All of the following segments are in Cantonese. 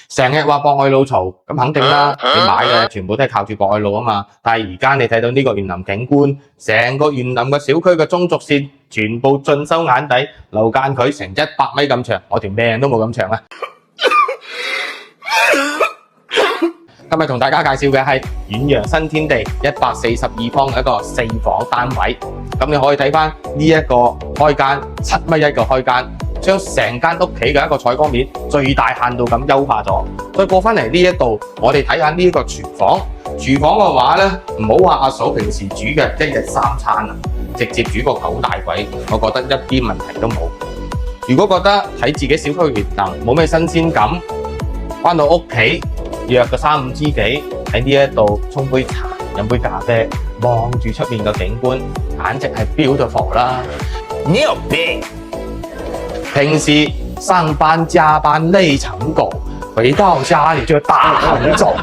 成日話博愛路嘈，咁肯定啦，你買嘅全部都係靠住博愛路啊嘛。但係而家你睇到呢個園林景觀，成個園林嘅小區嘅中軸線全部盡收眼底，樓間距成100米咁長，我條命都冇咁長啊！今日同大家介紹嘅係遠洋新天地142方嘅一個4房單位，咁你可以睇翻呢一個開間7.1米嘅開間，將成間屋企嘅一個採光面最大限度咁優化咗。再過翻嚟呢一度，我哋睇下呢一個廚房。廚房嘅話呢，唔好話阿嫂平時煮嘅1日3餐啊，直接煮個9大簋，我覺得一啲問題都冇。如果覺得睇自己小區嘅園林冇咩新鮮感，翻到屋企約個3、5知己喺呢一度沖杯茶、飲杯咖啡，望住出面嘅景觀，簡直係 beautiful 啦！牛逼！平時上班加班累成狗，回到家你就大行走。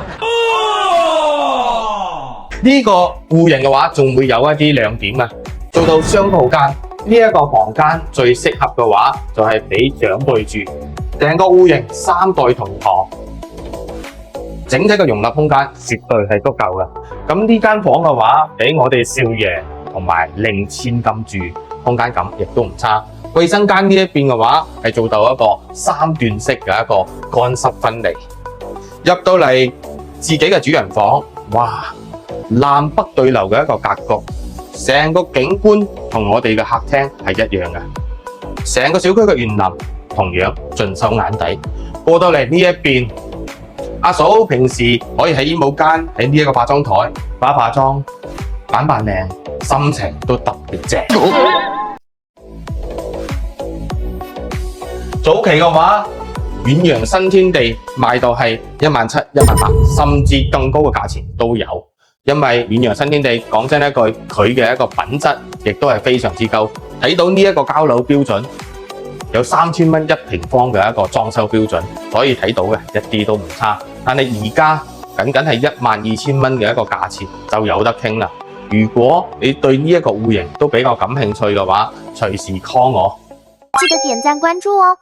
呢個戶型嘅話，仲會有一啲亮點啊！做到雙套間，呢一個房間最適合嘅話，就係俾長輩住。成個戶型3代同堂。整體嘅容納空間絕對係足夠嘅。咁呢間房嘅話，俾我哋少爺同埋令千金住，空間感亦都唔差。衛生間呢一邊嘅話，係做到一個3段式嘅一個乾濕分離。入到嚟自己嘅主人房，哇！南北對流嘅一個格局，成個景觀同我哋嘅客廳係一樣嘅。成個小區嘅園林同樣盡收眼底。過到嚟呢一邊。阿嫂平時可以喺衣帽間喺呢一個化妝台化妝、扮靚，心情都特別正。早期嘅話，遠洋新天地賣到係17000、18000，甚至更高嘅價錢都有。因為遠洋新天地講真一句，佢嘅一個品質亦都係非常之高。睇到呢一個交樓標準。有3000蚊1平方嘅一個裝修標準，可以睇到嘅一啲都唔差。但係而家僅係12000蚊嘅一個價錢就有得傾啦。如果你對呢一個戶型都比較感興趣嘅話，隨時 call 我。記得點讚關注哦。